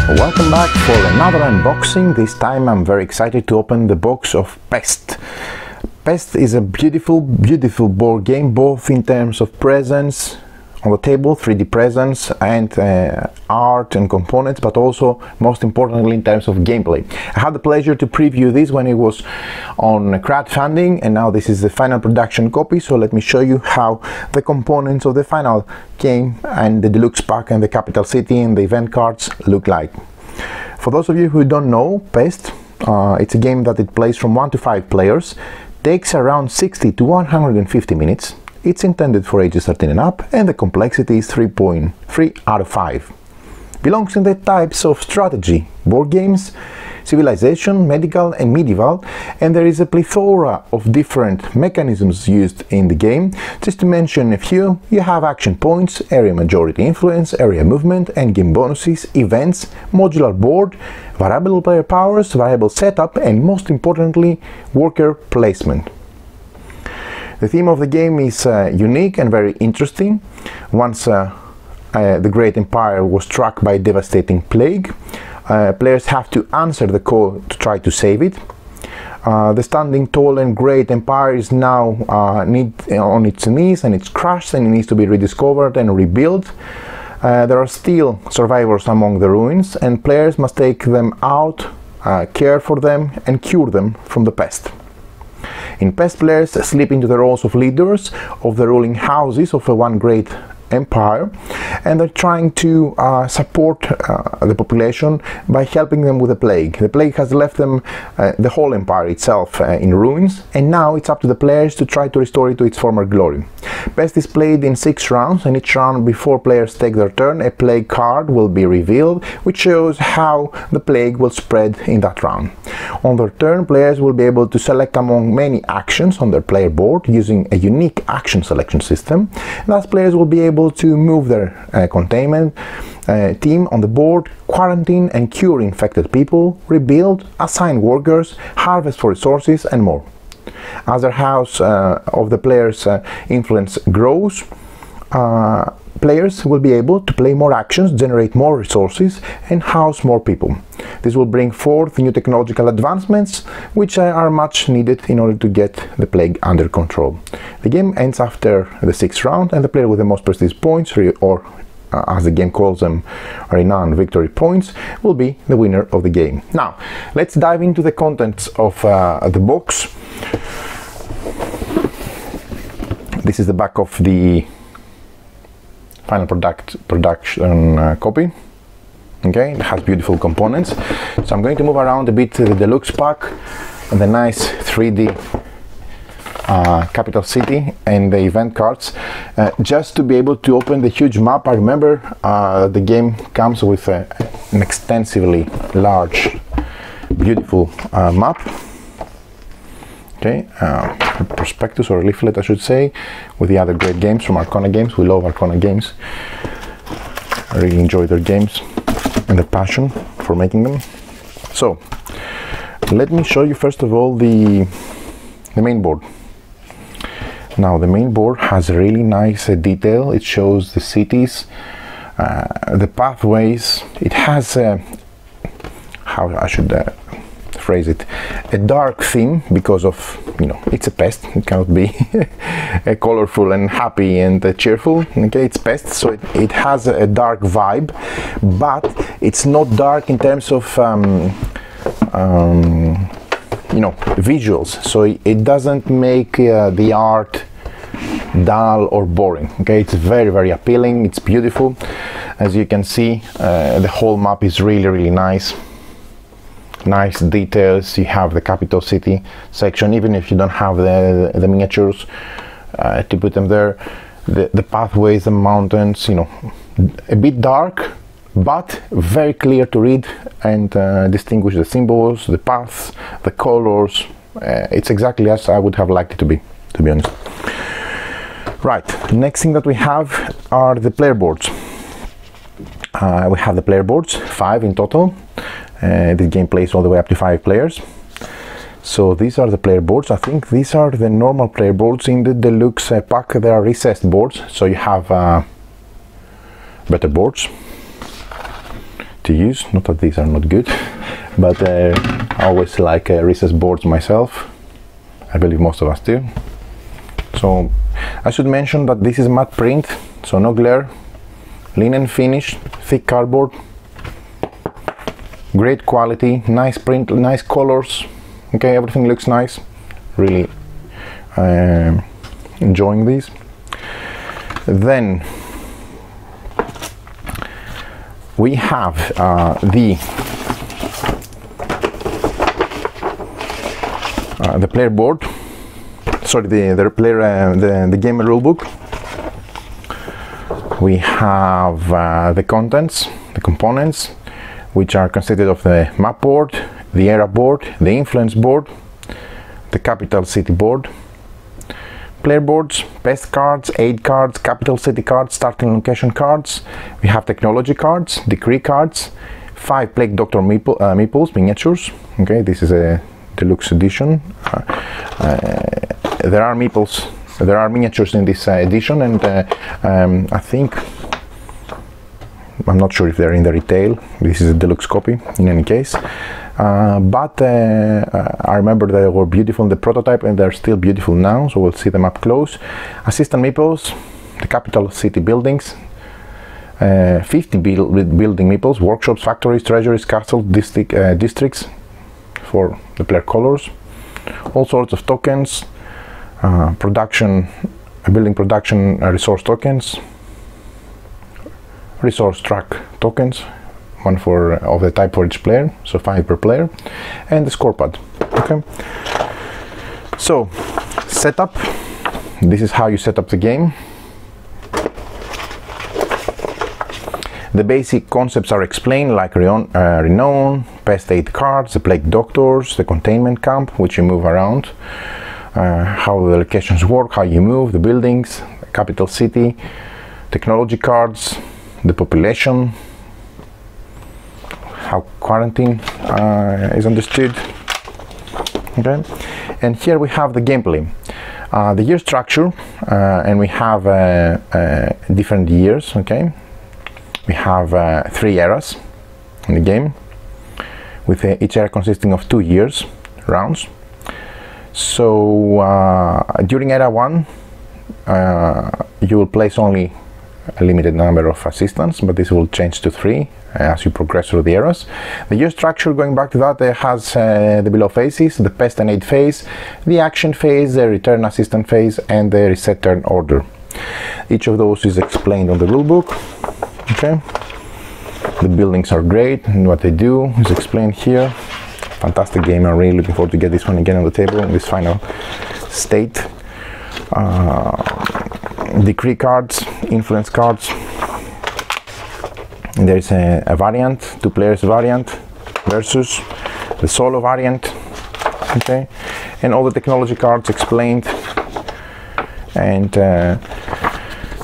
Welcome back for another unboxing. This time I'm very excited to open the box of Pest. Pest is a beautiful board game, both in terms of presence on the table, 3D presence, and art and components, but also most importantly in terms of gameplay. I had the pleasure to preview this when it was on crowdfunding, and now this is the final production copy. So let me show you how the components of the final game and the deluxe pack and the capital city and the event cards look like. For those of you who don't know Pest, it's a game that it plays from 1 to 5 players, takes around 60 to 150 minutes. It's intended for ages 13 and up, and the complexity is 3.3 out of 5. Belongs in the types of strategy, board games, civilization, medical and medieval, and there is a plethora of different mechanisms used in the game. Just to mention a few, you have action points, area majority influence, area movement, and game bonuses, events, modular board, variable player powers, variable setup, and most importantly, worker placement. The theme of the game is unique and very interesting. Once the Great Empire was struck by a devastating plague, players have to answer the call to try to save it. The standing tall and great empire is now on its knees, and it's crushed, and it needs to be rediscovered and rebuilt. There are still survivors among the ruins, and players must take them out, care for them, and cure them from the pest. In Pest, players slip into the roles of leaders of the ruling houses of one great empire, and they're trying to support the population by helping them with the plague. The plague has left them the whole empire itself in ruins, and now it's up to the players to try to restore it to its former glory. Pest is played in 6 rounds, and each round before players take their turn, a plague card will be revealed, which shows how the plague will spread in that round. On their turn, players will be able to select among many actions on their player board using a unique action selection system. Thus, players will be able to move their containment team on the board, quarantine and cure infected people, rebuild, assign workers, harvest for resources, and more. As the house of the player's influence grows, players will be able to play more actions, generate more resources, and house more people. This will bring forth new technological advancements, which are much needed in order to get the plague under control. The game ends after the 6th round, and the player with the most prestige points, or as the game calls them, renowned victory points, will be the winner of the game. Now, let's dive into the contents of the box. This is the back of the final production copy. Okay, it has beautiful components. So I'm going to move around a bit to the deluxe pack and the nice 3D capital city and the event cards, just to be able to open the huge map. I remember the game comes with an extensively large, beautiful map. Okay, prospectus or leaflet, I should say, with the other great games from Arcona Games. We love Arcona Games. I really enjoy their games and their passion for making them. So let me show you first of all the main board. Now, the main board has a really nice detail. It shows the cities, the pathways. It has how I should phrase it, a dark theme, because of, you know, it's a pest. It cannot be colorful and happy and cheerful. Okay, it's Pest, so it has a dark vibe, but it's not dark in terms of you know, visuals, so it doesn't make the art dull or boring. Okay, it's very appealing. It's beautiful. As you can see, the whole map is really nice details. You have the capital city section, even if you don't have the miniatures to put them there. The pathways, the mountains, you know, a bit dark, but very clear to read and distinguish the symbols, the paths, the colors. It's exactly as I would have liked it to be honest. Right, next thing that we have are the player boards. We have the player boards, 5 in total. The game plays all the way up to 5 players. So these are the player boards. I think these are the normal player boards. In the deluxe pack there are recessed boards, so you have better boards to to use. Not that these are not good, but I always like recessed boards myself. I believe most of us do. So I should mention that this is matte print, so no glare, linen finish, thick cardboard, great quality, nice print, nice colors. Okay, everything looks nice. Really enjoying these. Then we have the player board. Sorry, the gamer rulebook. We have the contents, the components, which are consisted of the map board, the era board, the influence board, the capital city board, player boards, pest cards, aid cards, capital city cards, starting location cards. We have technology cards, decree cards, 5 plague doctor meeples, miniatures. Okay, this is a deluxe edition. There are meeples, there are miniatures in this edition, and I think, I'm not sure if they're in the retail. This is a deluxe copy in any case. But I remember they were beautiful in the prototype, and they're still beautiful now, so we'll see them up close. Assistant meeples, the capital city buildings, 50 building meeples, workshops, factories, treasuries, castles, districts for the player colors, all sorts of tokens, building production resource tokens, resource track tokens, one of the type for each player, so 5 per player, and the scorepad. Okay, so setup. This is how you set up the game. The basic concepts are explained, like renown, pest aid cards, the plague doctors, the containment camp, which you move around, how the locations work, how you move, the buildings, the capital city, technology cards, the population, how quarantine is understood. Okay, and here we have the gameplay, the year structure, and we have different years. Okay, we have 3 eras in the game, with each era consisting of 2 years rounds. So during era 1 you will place only a limited number of assistants, but this will change to 3 as you progress through the eras. The year structure, going back to that, has the below phases: the pest and aid phase, the action phase, the return assistant phase, and the reset turn order. Each of those is explained on the rulebook. Okay, the buildings are great, and what they do is explained here. Fantastic game. I'm really looking forward to get this one again on the table in this final state. Decree cards, influence cards. And there is a variant, 2 players variant versus the solo variant. Okay, and all the technology cards explained, and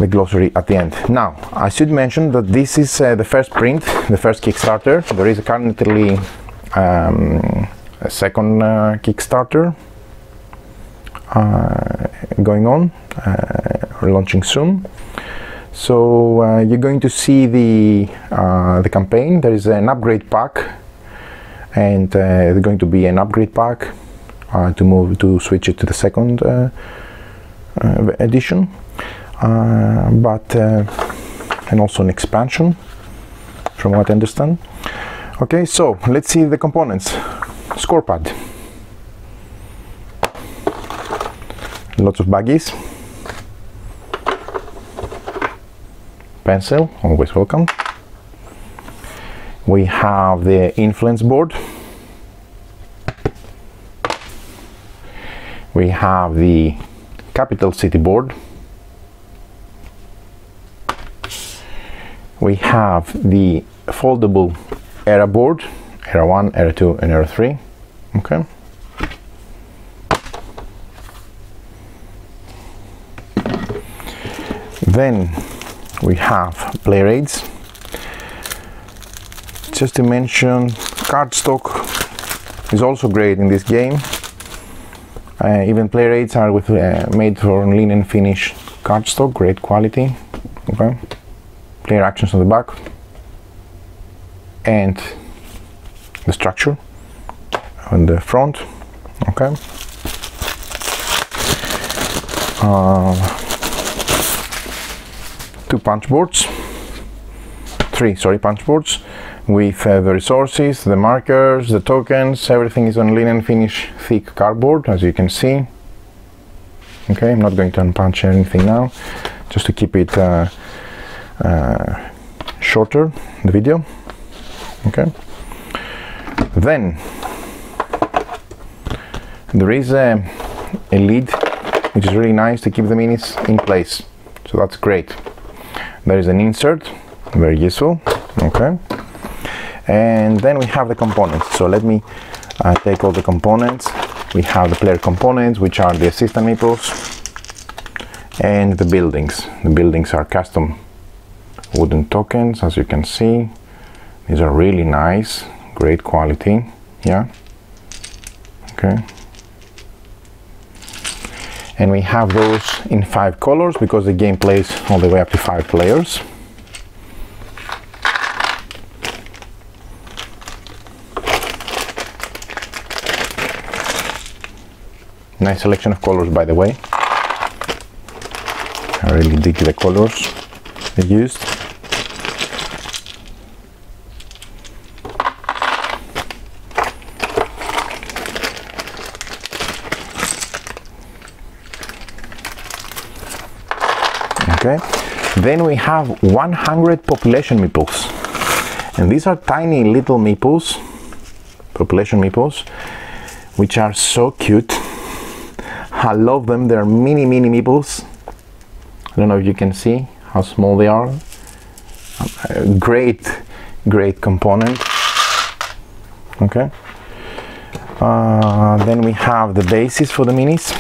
the glossary at the end. Now, I should mention that this is the first print, the first Kickstarter. There is currently a second Kickstarter going on, launching soon. So you're going to see the campaign. There is an upgrade pack, and there's going to be an upgrade pack to switch it to the second edition, and also an expansion, from what I understand. Okay, so let's see the components. Scorepad, lots of baggies, pencil, always welcome. We have the influence board, we have the capital city board, we have the foldable era board, era 1, era 2, and era 3. Okay, then we have player aids. Just to mention, cardstock is also great in this game. Even player aids are made from linen finish cardstock, great quality. Okay, player actions on the back. and the structure on the front. Okay. Three punch boards with the resources, the markers, the tokens. Everything is on linen finish thick cardboard, as you can see. Okay, I'm not going to unpunch anything now, just to keep it shorter, the video. Okay. Then there is a lid which is really nice to keep the minis in place, so that's great. There is an insert, very useful. Okay, and then we have the components. So let me take all the components. We have the player components, which are the assistant meeples, and the buildings. The buildings are custom wooden tokens, as you can see. These are really nice, great quality. Yeah. Okay. And we have those in 5 colors because the game plays all the way up to 5 players. Nice selection of colors, by the way. I really dig the colors they used. Okay, then we have 100 population meeples, and these are tiny little meeples, population meeples, which are so cute. I love them. They're mini meeples. I don't know if you can see how small they are. Great component. Okay, then we have the bases for the minis.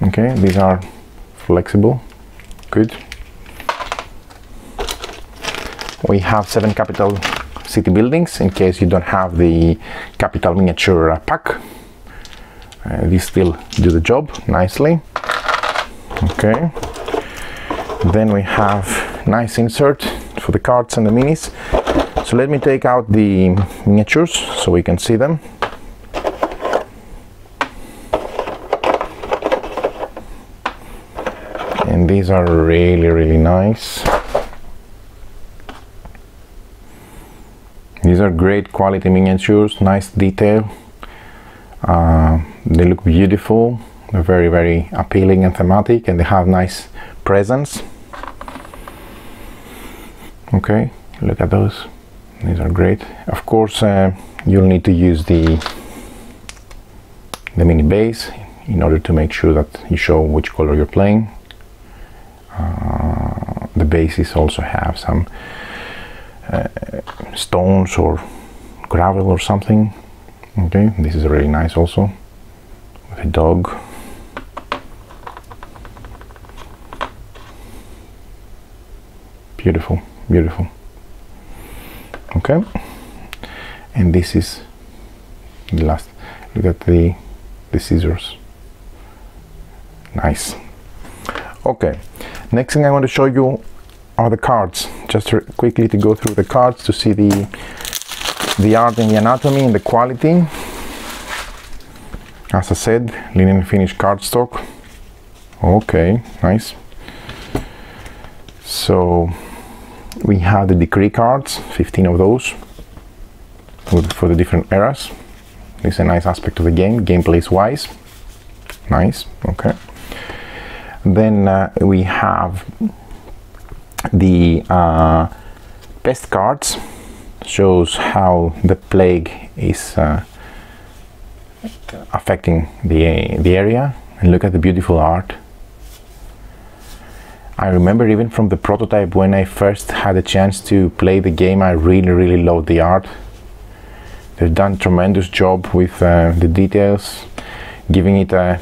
Okay, these are flexible, good. We have 7 capital city buildings in case you don't have the capital miniature pack. These still do the job nicely. Okay, then we have nice insert for the cards and the minis. So let me take out the miniatures so we can see them. And these are really nice. These are great quality miniatures, nice detail. They look beautiful. They're very appealing and thematic, and they have nice presence. Okay, look at those. These are great. Of course, you'll need to use the mini base in order to make sure that you show which color you're playing. The bases also have some stones or gravel or something. Okay, this is really nice also, with a dog. Beautiful. Okay, and this is the last. Look at the scissors. Nice. Okay, next thing I want to show you are the cards. Just quickly to go through the cards to see the art and the anatomy and the quality. As I said, linen finish cardstock. Okay, nice. So we have the decree cards, 15 of those for the different eras. This is a nice aspect of the game, gameplay wise. Nice. Okay. Then we have the Pest cards. Shows how the plague is affecting the area, and look at the beautiful art. I remember even from the prototype, when I first had a chance to play the game, I really loved the art. They've done a tremendous job with the details, giving it a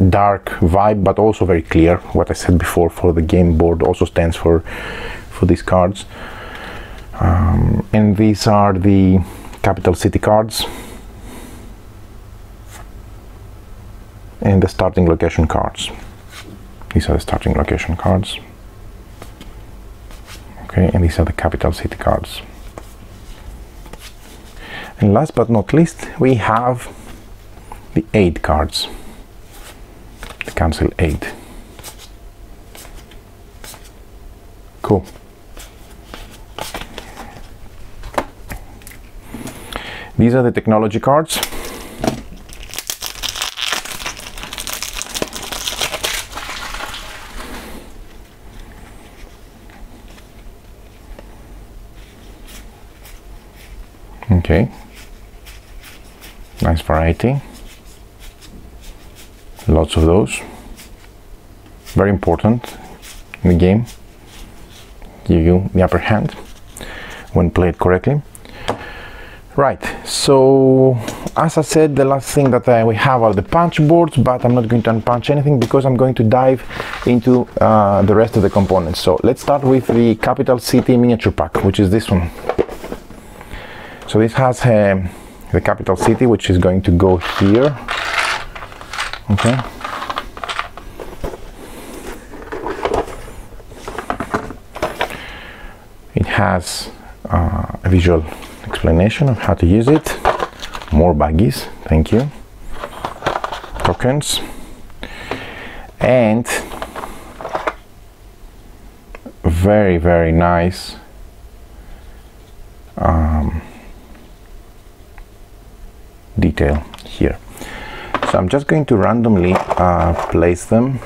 dark vibe, but also very clear. What I said before for the game board also stands for these cards. And these are the capital city cards and the starting location cards. These are the starting location cards. Okay, and these are the capital city cards. And last but not least, we have the aid cards, the council aid. Cool. These are the technology cards. Okay, nice variety, lots of those, very important in the game, give you the upper hand when played correctly. Right, so as I said, the last thing that we have are the punch boards, but I'm not going to unpunch anything because I'm going to dive into the rest of the components. So let's start with the capital city miniature pack, which is this one. So this has the capital city, which is going to go here. Okay. It has a visual explanation of how to use it. More baggies, thank you. Tokens. And very, very nice detail here. So I'm just going to randomly place them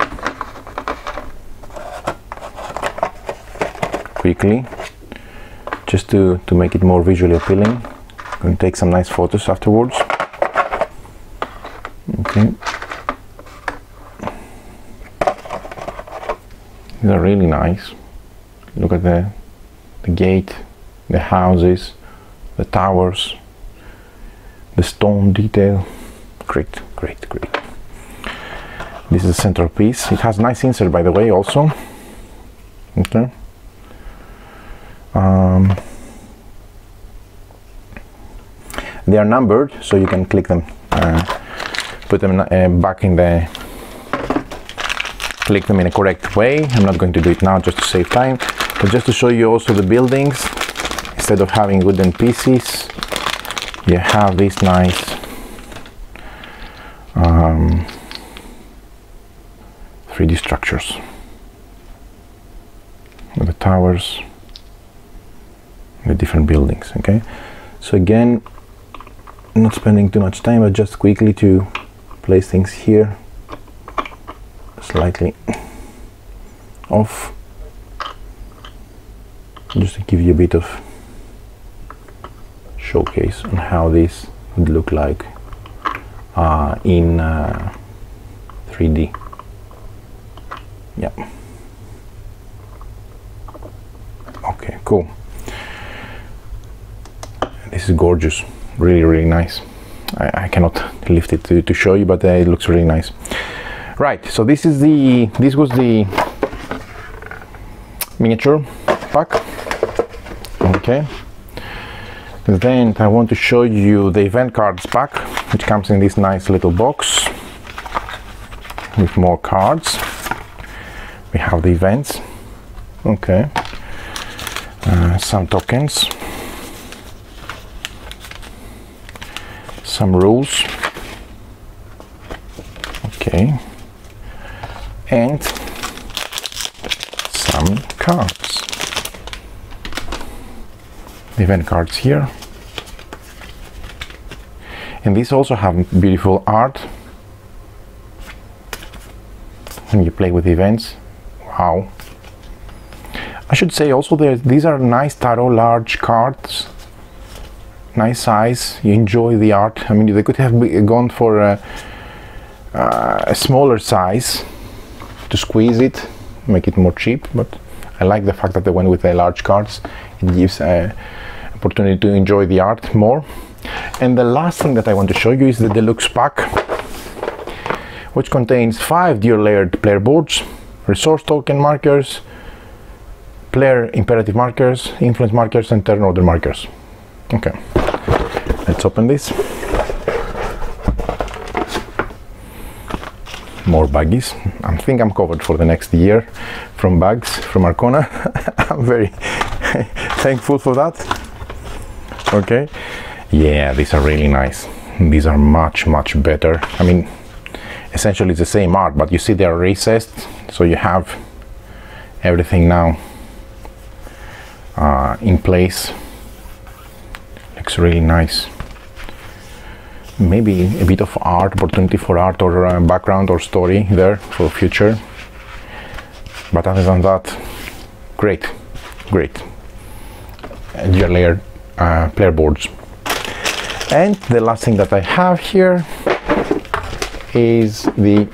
quickly, just to make it more visually appealing. I'm going to take some nice photos afterwards. Okay. These are really nice. Look at the gate, the houses, the towers, the stone detail. Great, great, great. This is the centerpiece. It has nice insert, by the way, also. Okay. They are numbered, so you can click them, put them back in the, click them in a correct way. I'm not going to do it now just to save time, but just to show you also the buildings. Instead of having wooden pieces, you have these nice 3D structures with the towers, the different buildings. Okay, so again, not spending too much time, but just quickly to place things here, slightly off, just to give you a bit of showcase on how this would look like in 3D. Yeah. Okay, cool. This is gorgeous. Really, really nice. I cannot lift it to show you, but it looks really nice. Right, so this was the miniature pack. Okay. Then I want to show you the event cards pack, which comes in this nice little box with more cards. We have the events. Okay. Some tokens. Some rules. Okay. And some cards. The event cards here. And these also have beautiful art when you play with events. Wow. I should say also these are nice tarot large cards. Nice size. You enjoy the art. I mean, they could have gone for a smaller size to squeeze it, make it more cheap, but I like the fact that they went with the large cards. It gives an opportunity to enjoy the art more. And the last thing that I want to show you is the deluxe pack, which contains 5 dual layered player boards, resource token markers, player imperative markers, influence markers, and turn order markers. Okay, let's open this. More baggies. I think I'm covered for the next year from bags from Arcona. I'm very thankful for that. Okay, yeah, these are really nice. These are much better. I mean, essentially it's the same art, but you see they are recessed, so you have everything now in place. Looks really nice. Maybe a bit of art, opportunity for art or background or story there for the future. But other than that, great. Dual layer player boards. And the last thing that I have here is the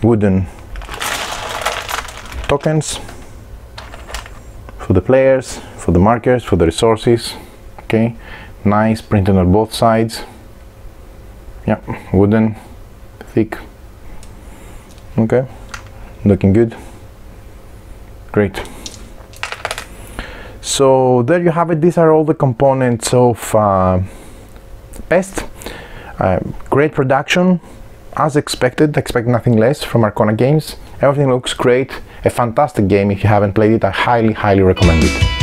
wooden tokens for the players, for the markers, for the resources. Okay, nice, printed on both sides. Yeah, wooden, thick. Okay, looking good. Great. So there you have it. These are all the components of Pest. Great production, as expected. Expect nothing less from Arcona Games. Everything looks great. A fantastic game. If you haven't played it, I highly recommend it.